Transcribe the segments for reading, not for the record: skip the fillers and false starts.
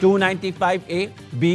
295A, B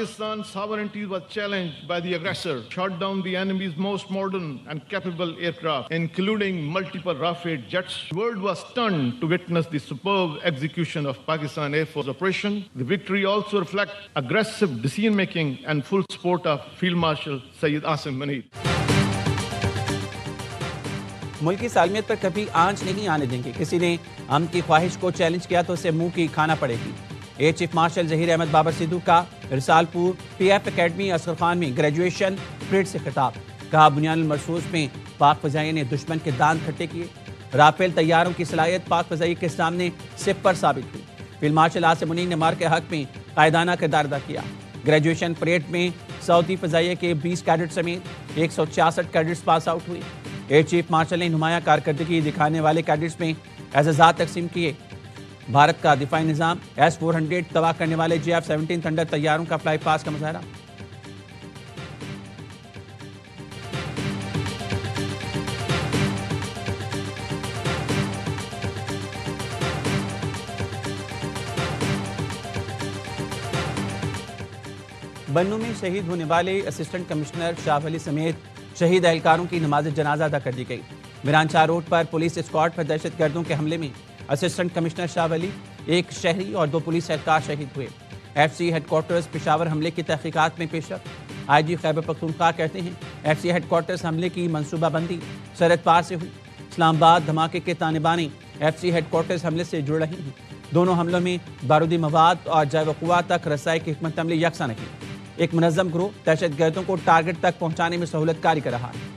Pakistan's sovereignty was challenged by the aggressor, shot down the enemy's most modern and capable aircraft, including multiple Rafale jets. The world was stunned to witness the superb execution of Pakistan Air Force operation. The victory also reflects aggressive decision-making and full support of Field Marshal Sayyid Asim Munir. ملک کی سالمیت پر کبھی آنچ نہیں آنے دیں گے. کسی نے ہم کی خواہش کو چیلنج کیا تو اسے منہ کی کھانا پڑے گی. Air chief marshal Zaheer Ahmed Babar Sidhu کا Risalpur P F academy Asghar Khan میں گریجویشن پریڈ سے خطاب. کہا بنیان المرصوص میں پاک فضائیہ نے دشمن کے داند کھٹے کیے. رافیل طیاروں کی صلاحیت پاک فضائیہ کے سامنے صفر ثابت ہوئی. فیلڈ مارشل آصم منیر نے مار کے حق میں قائدانہ کردار ادا کیا. گریجویشن پریڈ میں سعودی فضائیہ کے 20 کیڈٹ سمیت 166 کیڈٹس پاس آؤٹ ہوئے. ایئر چیف مارشل نے نمایاں کارکردگی دکھانے والے کیڈٹس میں اعزازات تقسیم کیے. بھارت کا دفاعی نظام S-400 تباہ کرنے والے JF-17 تھنڈر طیاروں کا فلائی پاس کا مظاہرہ. بنوں میں شہید ہونے والے اسسٹنٹ کمشنر شاہ ولی سمیت شہید اہلکاروں کی نماز جنازہ ادا کر دی گئی. میران شاہ روڈ پر پولیس اسکواڈ پر دہشت گردوں کے حملے میں اسسٹنٹ کمشنر شاہ ولی، ایک شہری اور 2 پولیس اہلکار شہید ہوئے. FCA ہیڈ کوارٹرز پشاور حملے کی تحقیقات میں پیش رفت. IG خیبر پختونخوا کہتے ہیں FCA ہیڈ کوارٹرز حملے کی منصوبہ بندی سرحد پار سے ہوئی. اسلام آباد دھماکے کے تانے بانے FCA ہیڈ کوارٹرز حملے سے جڑ رہی ہیں. دونوں حملوں میں بارودی مواد اور جائے وقوع تک رسائی کی حکمت عملی یکساں نہیں. ایک منظم گروہ دہشت گردوں کو ٹارگٹ تک پہنچانے میں سہولت کاری کر رہا ہے.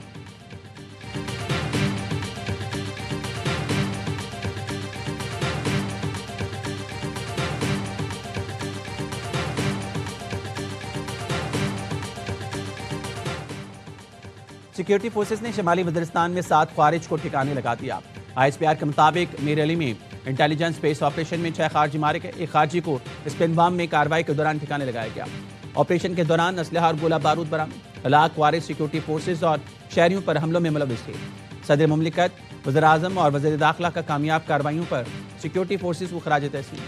سیکیورٹی فورسز نے شمالی وزیرستان میں 7 خوارج کو ٹھکانے لگا دیا. ISPR کے مطابق میر علی میں انٹیلیجنس بیس آپریشن میں 6 خارجی مارے گئے. ایک خارجی کو اسپن بام میں کارروائی کے دوران ٹھکانے لگایا گیا. آپریشن کے دوران اسلحہ اور گولہ بارود برآمد. ہلاک خوارج سیکیورٹی فورسز اور شہریوں پر حملوں میں ملوث تھے. صدر مملکت، وزیر اعظم اور وزیر داخلہ کا کامیاب کارروائیوں پر سیکیورٹی فورسز کو خراج تحسین.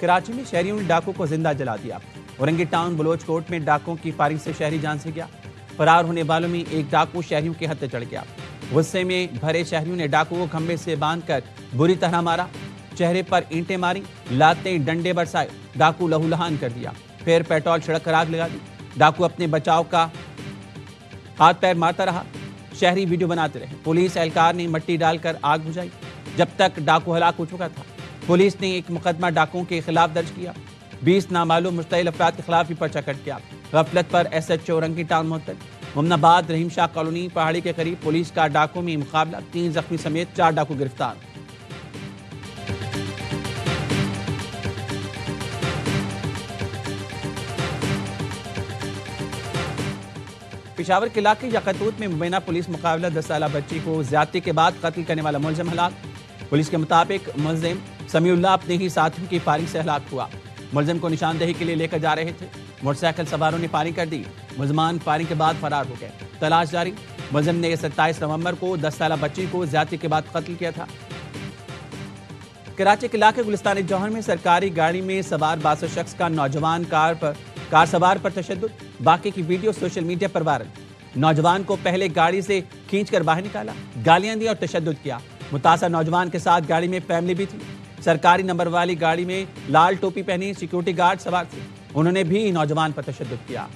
کراچی میں شہریوں نے ڈاکو کو زندہ جلا دیا. اورنگی ٹاؤن بلوچ کوٹ میں ڈاکوں کی فائرنگ سے شہری جان سے گیا. فرار ہونے والوں میں ایک ڈاکو شہریوں کے ہتھے چڑھ گیا. غصے میں بھرے شہریوں نے ڈاکو کو کھمبے سے باندھ کر بری طرح مارا. چہرے پر اینٹیں ماری، لاتیں ڈنڈے برسائے. ڈاکو لہو لہان کر دیا. پھر پیٹرول چھڑک کر آگ لگا دی. ڈاکو اپنے بچاؤ کا ہاتھ پیر مارتا رہا. شہری ویڈیو بناتے رہے. پولیس اہلکار نے مٹی ڈال کر آگ بجھائی جب تک ڈاکو ہلاک ہو چکا تھا. پولیس نے ایک مقدمہ ڈاکوؤں کے خلاف درج کیا. 20 نامعلوم مشتعل افراد کے خلاف بھی پرچہ کٹ کیا. غفلت پر SHO اورنگی ٹاؤن معطل. مومن آباد رحیم شاہ کالونی پہاڑی کے قریب پولیس کا ڈاکو میں مقابلہ. 3 زخمی سمیت 4 ڈاکو گرفتار. پشاور کے علاقے یقتوت میں مبینہ پولیس مقابلہ 10 سالہ بچی کو زیادتی کے بعد قتل کرنے والا ملزم ہلاک. پولیس کے مطابق ملزم سمیع اللہ اپنے ہی ساتھیوں کی فائرنگ سے ہلاک ہوا. ملزم کو نشاندہی کے لیے لے کر جا رہے تھے. موٹر سائیکل سواروں نے فائرنگ کر دی. ملزمان فائرنگ کے بعد فرار ہو گئے. تلاش جاری. ملزم نے 27 نومبر کو 10 سالہ بچی کو زیادتی کے بعد قتل کیا تھا. کراچی کے علاقے گلستان جوہر میں سرکاری گاڑی میں سوار 62 شخص کا نوجوان کار سوار پر تشدد. باقی کی ویڈیو سوشل میڈیا پر وائرل. نوجوان کو پہلے گاڑی سے کھینچ کر باہر نکالا، گالیاں دی اور تشدد کیا. متاثرہ نوجوان کے ساتھ گاڑی میں فیملی بھی تھی. سرکاری نمبر والی گاڑی میں لال ٹوپی پہنی سیکیورٹی گارڈ سوار تھے. انہوں نے بھی نوجوان پر تشدد کیا.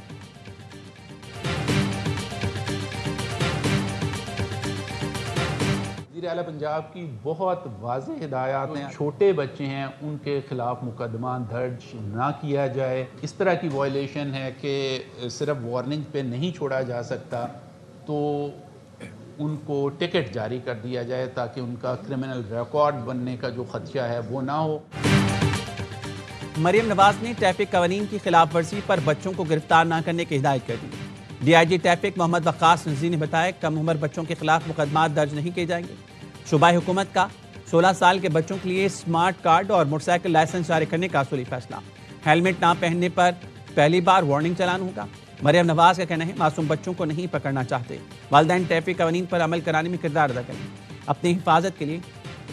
وزیر اعلیٰ پنجاب کی بہت واضح ہدایات ہیں. چھوٹے بچے ہیں ان کے خلاف مقدمہ درج نہ کیا جائے. اس طرح کی وائلیشن ہے کہ صرف وارننگ پہ نہیں چھوڑا جا سکتا، تو ان کو ٹکٹ جاری کر دیا جائے تاکہ ان کا کرمنل ریکارڈ بننے کا جو خدشہ ہے وہ نہ ہو. مریم نواز نے ٹریفک قوانین کی خلاف ورزی پر بچوں کو گرفتار نہ کرنے کی ہدایت کر دی. DIG ٹریفک محمد وقاص نذیر نے بتایا کم عمر بچوں کے خلاف مقدمات درج نہیں کیے جائیں گے. صوبائی حکومت کا 16 سال کے بچوں کے لیے اسمارٹ کارڈ اور موٹر سائیکل لائسنس جاری کرنے کا اصولی فیصلہ. ہیلمٹ نہ پہننے پر پہلی بار وارننگ چلان ہوگا. مریم نواز کا کہنا ہے معصوم بچوں کو نہیں پکڑنا چاہتے، والدین ٹریفک قوانین پر عمل کرانے میں کردار ادا کریں، اپنی حفاظت کے لیے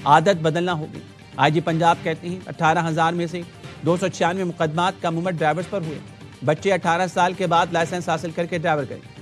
عادت بدلنا ہوگی۔ آئی جی پنجاب کہتے ہیں 18,000 میں سے 296 مقدمات کم عمر ڈرائیورز پر ہوئے، بچے 18 سال کے بعد لائسنس حاصل کر کے ڈرائیور کریں۔